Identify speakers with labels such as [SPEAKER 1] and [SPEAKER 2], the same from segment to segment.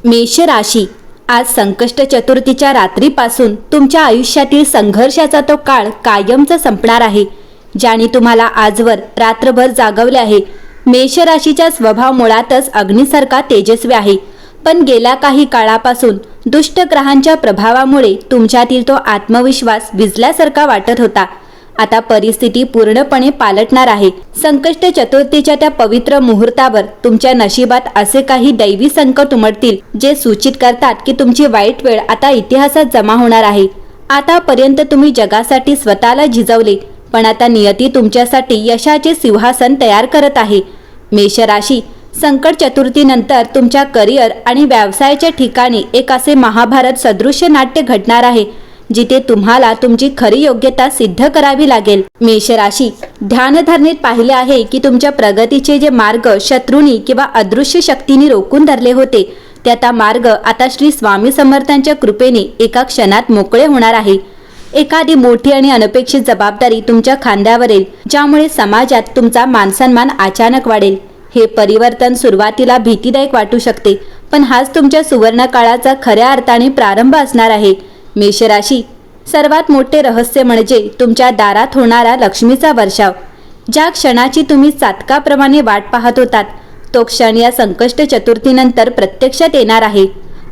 [SPEAKER 1] मेष राशी, आज संकष्ट चतुर्थीच्या रात्रीपासून तुमच्या आयुष्यातील संघर्षाचा तो काळ कायमचा संपणार आहे, ज्याने तुम्हाला आजवर रात्रभर जागवले आहे. मेष राशीचा स्वभाव मुळातच अग्नीसारखा तेजस्वी आहे, पण गेल्या काही काळापासून दुष्ट ग्रहांच्या प्रभावामुळे तुमच्यातील तो आत्मविश्वास विझल्यासारखा वाटत होता. आता परिस्थिती पूर्णपणे पालटणार आहे. संकष्ट चतुर्थीच्या त्या पवित्र मुहूर्तावर तुमच्या नशिबात असे काही दैवी संकट उमटतील जे सूचित करतात की तुमची वाईट वेळ आता इतिहासात जमा होणार आहे. आतापर्यंत तुम्ही जगासाठी स्वतःला झिजवले, पण आता नियती तुमच्यासाठी यशाचे सिंहासन तयार करत आहे. मेष राशी, संकट चतुर्थीनंतर तुमच्या करिअर आणि व्यवसायाच्या ठिकाणी एक असे महाभारत सदृश्य नाट्य घडणार आहे जिथे तुम्हाला तुमची खरी योग्यता सिद्ध करावी लागेल. मेष राशी, ध्यानधारणेत पाहिले आहे की तुमच्या प्रगतीचे जे मार्ग शत्रूंनी किंवा अदृश्य शक्तींनी रोखून धरले होते, ते आता मार्ग आता श्री स्वामी समर्थांच्या कृपेने एका क्षणात मोकळे होणार आहे. एखादी मोठी आणि अनपेक्षित जबाबदारी तुमच्या खांद्यावर येईल, ज्यामुळे समाजात तुमचा मानसन्मान अचानक वाढेल. हे परिवर्तन सुरुवातीला भीतीदायक वाटू शकते, पण हाच तुमच्या सुवर्ण काळाचा खऱ्या अर्थाने प्रारंभ असणार आहे. मेष राशी, सर्वात मोठे रहस्य म्हणजे तुमच्या दारात होणारा लक्ष्मीचा वर्षाव. ज्या क्षणाची तुम्ही चातकाप्रमाणे वाट पाहत होतात, तो क्षण या संकष्ट चतुर्थीनंतर प्रत्यक्षात येणार आहे.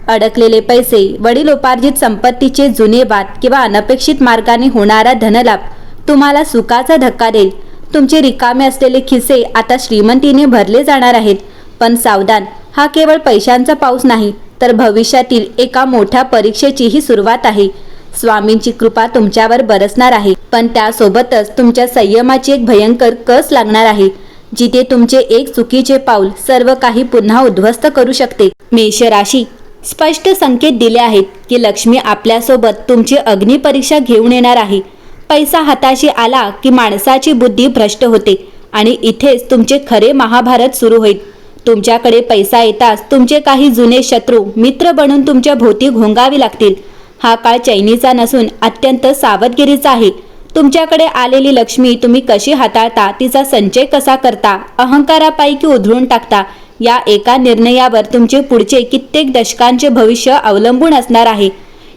[SPEAKER 1] अडकलेले पैसे, वडिलोपार्जित संपत्तीचे जुने वाद किंवा अनपेक्षित मार्गाने होणारा धनलाभ तुम्हाला सुखाचा धक्का देईल. तुमचे रिकामे असलेले खिसे आता श्रीमंतीने भरले जाणार आहेत. पण सावधान, हा केवळ पैशांचा पाऊस नाही, तर भविष्यातील एका मोठ्या परीक्षेचीही सुरुवात आहे. स्वामींची कृपा तुमच्यावर बरसणार आहे, पण त्यासोबतच तुमच्या संयमाची एक भयंकर कस लागणार आहे, जिथे तुमचे एक चुकीचे पाऊल सर्व काही पुन्हा उद्ध्वस्त करू शकते. मेष राशी, स्पष्ट संकेत दिले आहेत की लक्ष्मी आपल्यासोबत तुमची अग्निपरीक्षा घेऊन येणार आहे. पैसा हाताशी आला की माणसाची बुद्धी भ्रष्ट होते आणि इथेच तुमचे खरे महाभारत सुरू होईल. तुमच्याकडे पैसा येताच तुमचे काही जुने शत्रू मित्र बनून तुमच्या भोवती घोंगावी लागतील. हा काळ चैनीचा नसून अत्यंत सावधगिरीचा आहे. तुमच्याकडे आलेली लक्ष्मी तुम्ही कशी हाताळता, तिचा संचय कसा करता, अहंकारापैकी उधळून टाकता, या एका निर्णयावर तुमचे पुढचे कित्येक दशकांचे भविष्य अवलंबून असणार आहे.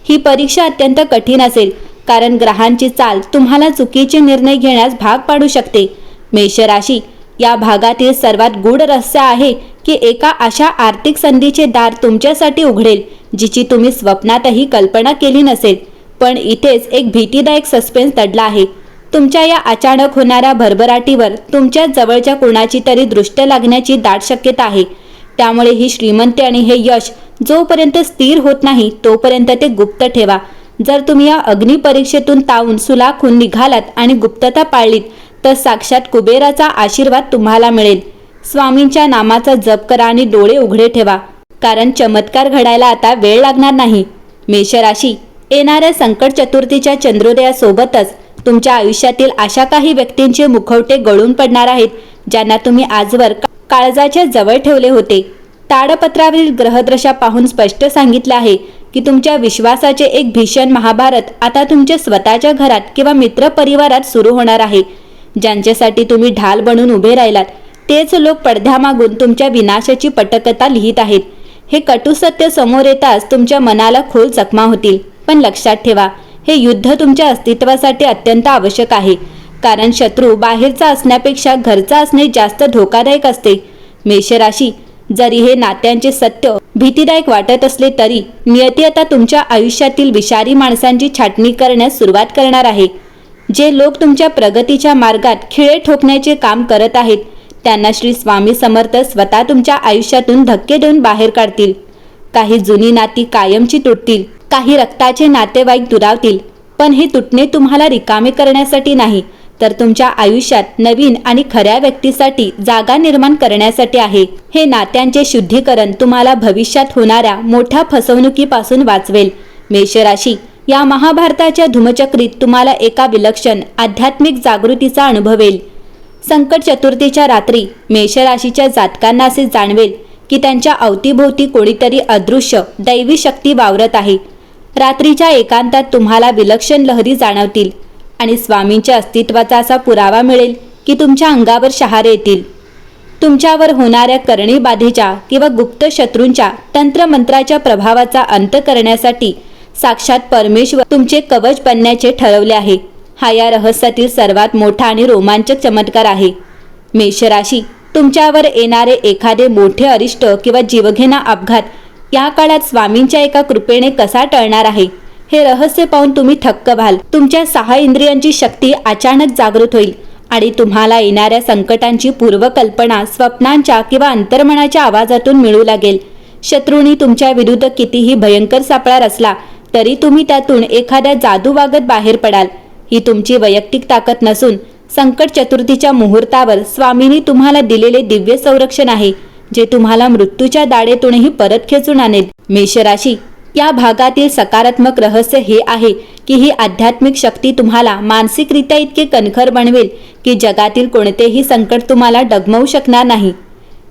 [SPEAKER 1] ही परीक्षा अत्यंत कठीण असेल, कारण ग्रहांची चाल तुम्हाला चुकीचे निर्णय घेण्यास भाग पाडू शकते. मेष राशी, या भागातील सर्वात गूढ रहस्य आहे की एका अशा आर्थिक संधीचे दार तुमच्यासाठी उघडेल जिची तुम्ही स्वप्नातही कल्पना केली नसेल. पण इथेच एक भीतीदायक सस्पेन्स दडला आहे. तुमच्या या अचानक होणाऱ्या भरभराटीवर तुमच्या जवळच्या कोणाची तरी दृष्ट लागण्याची दाट शक्यता आहे. त्यामुळे ही श्रीमंती आणि हे यश जोपर्यंत स्थिर होत नाही तोपर्यंत ते गुप्त ठेवा. जर तुम्ही या अग्निपरीक्षेतून तावून सुलाखून निघालात आणि गुप्तता पाळलीत, तर साक्षात कुबेराचा आशीर्वाद तुम्हाला मिळेल. स्वामींच्या नामाचा जप करा आणि डोळे उघडे ठेवा, कारण चमत्कार घडायला आता वेळ लागणार नाही. मेष राशी, येणाऱ्या संकट चतुर्थीच्या चंद्रोदयासोबतच तुमच्या आयुष्यातील अशा काही व्यक्तींचे मुखवटे गळून पडणार आहेत ज्यांना तुम्ही आजवर काळजाच्या जवळ ठेवले होते. ताडपत्रावरील ग्रहदशा पाहून स्पष्ट सांगितले आहे की तुमच्या विश्वासाचे एक भीषण महाभारत आता तुमच्या स्वतःच्या घरात किंवा मित्रपरिवारात सुरू होणार आहे. ज्यांच्यासाठी तुम्ही ढाल बनून उभे राहिलात, तेच लोक पडद्यामागून तुमच्या विनाशाची पटकथा लिहित आहेत. हे कटू सत्य समोर येताच तुमच्या मनाला खोल जखमा होतील. पण लक्षात ठेवा, हे युद्ध तुमच्या अस्तित्वासाठी अत्यंत आवश्यक आहे, कारण शत्रू बाहेरचा असण्यापेक्षा घरचा असणे जास्त धोकादायक असते. मेष राशी, जरी हे नात्यांचे सत्य भीतीदायक वाटत असले तरी नियती आता तुमच्या आयुष्यातील विषारी माणसांची छाटणी करण्यास सुरुवात करणार आहे. जे लोक तुमच्या प्रगतीच्या मार्गात खिळे ठोकण्याचे काम करत आहेत, त्यांना श्री स्वामी समर्थ स्वतः तुमच्या आयुष्यातून धक्के देऊन बाहेर काढतील. काही जुनी नाती कायमची तुटतील, काही रक्ताचे नातेवाईक दुरावतील, पण हे तुटणे तुम्हाला रिकामे करण्यासाठी नाही, तर तुमच्या आयुष्यात नवीन आणि खऱ्या व्यक्तीसाठी जागा निर्माण करण्यासाठी आहे. हे नात्यांचे शुद्धीकरण तुम्हाला भविष्यात होणाऱ्या मोठ्या फसवणुकीपासून वाचवेल. मेष राशी, या महाभारताच्या धुमचक्रीत तुम्हाला एका विलक्षण आध्यात्मिक जागृतीचा अनुभव येईल. संकट चतुर्थीच्या रात्री मेष राशीच्या जातकांना असे जाणवेल की त्यांच्या अवतीभोवती कोणीतरी अदृश्य दैवी शक्ती वावरत आहे. रात्रीच्या एकांतात तुम्हाला विलक्षण लहरी जाणवतील आणि स्वामींच्या अस्तित्वाचा असा पुरावा मिळेल की तुमच्या अंगावर शहारे येतील. तुमच्यावर होणाऱ्या करणी बाधेच्या किंवा गुप्त शत्रूंच्या तंत्रमंत्राच्या प्रभावाचा अंत करण्यासाठी साक्षात परमेश्वर तुमचे कवच बनण्याचे ठरवले आहे। हा या रहस्यातील सर्वात मोठा आणि रोमांचक चमत्कार आहे। मेषराशी, तुमच्यावर येणारे एखादे मोठे अरिष्ट किंवा जीवघेणा अपघात या काळात स्वामींच्या एका कृपेने कसा टळणार आहे हे रहस्य पाहून तुम्ही थक्क व्हाल। तुमच्या 6 इंद्रियांची शक्ती अचानक जागृत होईल आणि तुम्हाला येणाऱ्या संकटांची पूर्वकल्पना स्वप्नांच्या किंवा अंतर्मनाच्या आवाजातून मिळू लागेल। शत्रूंनी तुमच्या विरुद्ध कितीही भयंकर सापळा रचला तरी तुम्ही त्यातून एखाद्या जादू वागत बाहेर पडाल। ही तुमची वैयक्तिक ताकद नसून संकट चतुर्थीच्या मुहूर्तावर स्वामींनी तुम्हाला दिलेले दिव्य संरक्षण आहे, जे तुम्हाला मृत्यूच्या दाढेतूनही परत खेचून आणेल। मेषराशी, या भागातील सकारात्मक रहस्य हे आहे की ही आध्यात्मिक शक्ती तुम्हाला मानसिकरित्या इतके कणखर बनवेल की जगातील कोणतेही संकट तुम्हाला डगमवू शकणार नाही।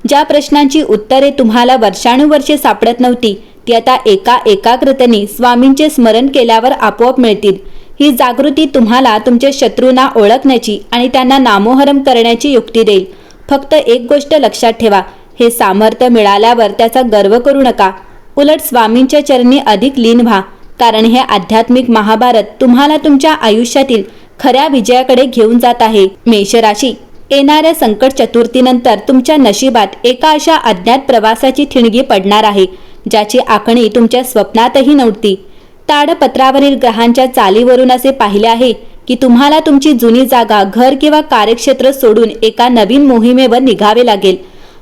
[SPEAKER 1] ज्या प्रश्नांची उत्तरे तुम्हाला वर्षानुवर्षे सापडत नव्हती ती आता एका एकाग्रतेने स्वामींचे स्मरण केल्यावर आपोआप मिळतील। ही जागृती तुम्हाला तुमच्या शत्रूंना ओळखण्याची आणि त्यांना नामोहरम करण्याची युक्ती देईल। फक्त एक गोष्ट लक्षात ठेवा, हे सामर्थ्य मिळाल्यावर त्याचा गर्व करू नका, उलट स्वामींच्या चरणी अधिक लीन व्हा, कारण हे आध्यात्मिक महाभारत तुम्हाला तुमच्या आयुष्यातील खऱ्या विजयाकडे घेऊन जात आहे। मेषराशी, येणाऱ्या संकट चतुर्थीनंतर तुमच्या नशिबात एका अशा अज्ञात प्रवासाची ठिणगी पडणार आहे ज्याची आखणी तुमच्या स्वप्नातही नव्हती। ताडपत्रावरील ग्रहांच्या चालीवरून असे पाहिले आहे की तुम्हाला तुमची जुनी जागा, घर किंवा कार्यक्षेत्र सोडून एका नवीन मोहिमेवर निघावे लागेल।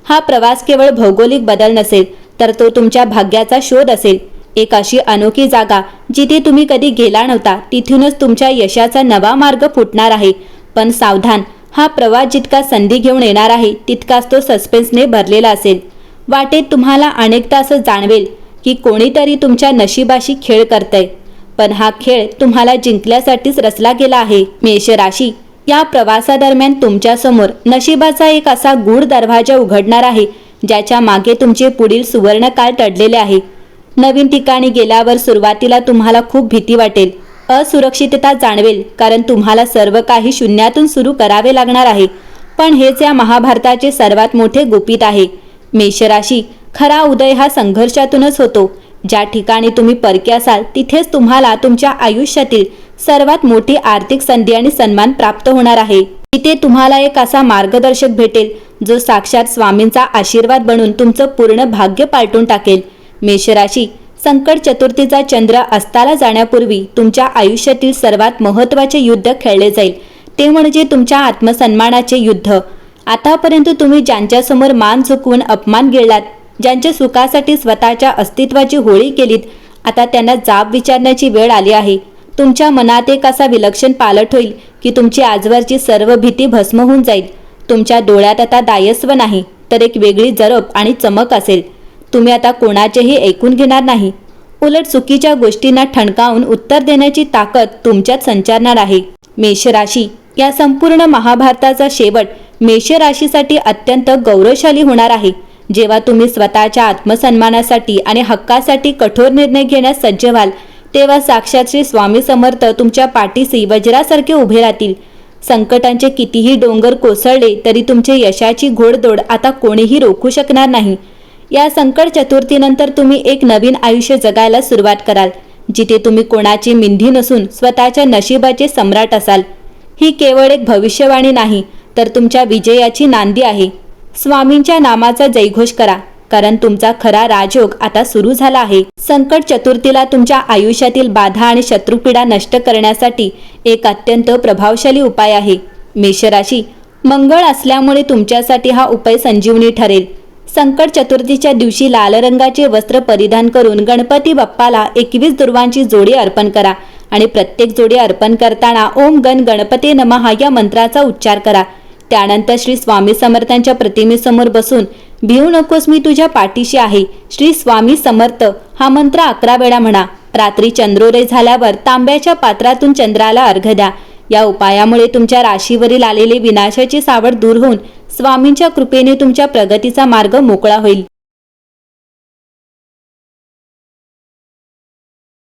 [SPEAKER 1] हा प्रवास केवळ भौगोलिक बदल नसेल तर तो तुमच्या भाग्याचा शोध असेल। एक अशी अनोखी जागा जिथे तुम्ही कधी गेला नव्हता, तिथूनच तुमच्या यशाचा नवा मार्ग फुटणार आहे। पण सावधान, हा प्रवास जितका संधी घेऊन येणार आहे तितकाच तो सस्पेन्सने भरलेला असेल। वाटेत तुम्हाला अनेकदा असं जाणवेल की कोणीतरी तुमच्या नशिबाशी खेळ करतंय, पण हा खेळ तुम्हाला जिंकण्यासाठीच रचला गेला आहे। मेषराशी, या प्रवासादरम्यान तुमच्यासमोर नशिबाचा एक असा गूढ दरवाजा उघडणार आहे ज्याच्या मागे तुमचे पुढील सुवर्णकाळ दडलेले आहे। नवीन ठिकाणी गेल्यावर सुरुवातीला तुम्हाला खूप भीती वाटेल, असुरक्षितता जाणवेल, कारण तुम्हाला सर्व काही शून्यातून सुरू करावे लागणार आहे। पण हेच या महाभारताचे सर्वात मोठे गुपित आहे। मेषराशी, खरा उदय हा संघर्षातूनच होतो। ज्या ठिकाणी तुम्ही परके असाल तिथेच तुम्हाला तुमच्या आयुष्यातील सर्वात मोठी आर्थिक संधी आणि सन्मान प्राप्त होणार आहे। तिथे तुम्हाला एक असा मार्गदर्शक भेटेल जो साक्षात स्वामींचा आशीर्वाद बनून तुमचं पूर्ण भाग्य पालटून टाकेल। मेषराशी, संकट चतुर्थीचा चंद्र अस्ताला जाण्यापूर्वी तुमच्या आयुष्यातील सर्वात महत्त्वाचे युद्ध खेळले जाईल, ते म्हणजे तुमच्या आत्मसन्मानाचे युद्ध। आतापर्यंत तुम्ही ज्यांच्यासमोर मान झुकवून अपमान गिळलात, ज्यांच्या सुखासाठी स्वतःच्या अस्तित्वाची होळी केलीत, आता त्यांना जाब विचारण्याची वेळ आली आहे। तुमच्या मनात एक असा विलक्षण पालट होईल की तुमची आजवरची सर्व भीती भस्म होऊन जाईल। तुमच्या डोळ्यात आता दायस्व नाही तर एक वेगळी जरब आणि चमक असेल। तुम्ही आता कोणाचेही ऐकून घेणार नाही, उलट चुकीच्या गोष्टींना ठणकावून उत्तर देण्याची ताकद तुमच्यात संचारणार आहे। मेषराशी, या संपूर्ण महाभारताचा शेवट मेषराशीसाठी अत्यंत गौरवशाली होणार आहे। जेव्हा तुम्ही स्वतःच्या आत्मसन्मानासाठी आणि हक्कासाठी कठोर निर्णय घेण्यास सज्ज व्हाल, तेव्हा साक्षात श्री स्वामी समर्थ तुमच्या पाठीशी वज्रासारखे उभे राहतील। संकटांचे कितीही डोंगर कोसळले तरी तुमचे यशाची घोडदौड आता कोणीही रोखू शकणार नाही। या संकट चतुर्थीनंतर तुम्ही एक नवीन आयुष्य जगायला सुरुवात कराल, जिथे तुम्ही कोणाची मिंधी नसून स्वतःच्या नशिबाचे सम्राट असाल। ही केवळ एक भविष्यवाणी नाही तर तुमच्या विजयाची नांदी आहे। स्वामींच्या नामाचा जयघोष करा, कारण तुमचा खरा राजयोग आता सुरू झाला आहे। संकट चतुर्थीला तुमच्या आयुष्यातील बाधा आणि शत्रुपीडा नष्ट करण्यासाठी एक अत्यंत प्रभावशाली उपाय आहे। मेषराशी, मंगळ असल्यामुळे तुमच्यासाठी हा उपाय संजीवनी ठरेल। संकट चतुर्थीच्या दिवशी लाल रंगाचे वस्त्र परिधान करून गणपती बाप्पाला 21 दुर्वांची जोडी अर्पण करा आणि प्रत्येक जोडी अर्पण करताना ओम गण गणपती नमः या मंत्राचा उच्चार करा। त्यानंतर श्री स्वामी समर्थांच्या प्रतिमेसमोर बसून भिवू नकोस, मी तुझ्या पाठीशी आहे, श्री स्वामी समर्थ हा मंत्र 11 वेळा म्हणा। रात्री चंद्रोदय झाल्यावर तांब्याच्या पात्रातून चंद्राला अर्घ्य द्या। या उपायामुळे तुमच्या राशीवरील आलेले विनाशाचे सावट दूर होऊन स्वामींच्या कृपेने तुमच्या प्रगतीचा मार्ग मोकळा होईल।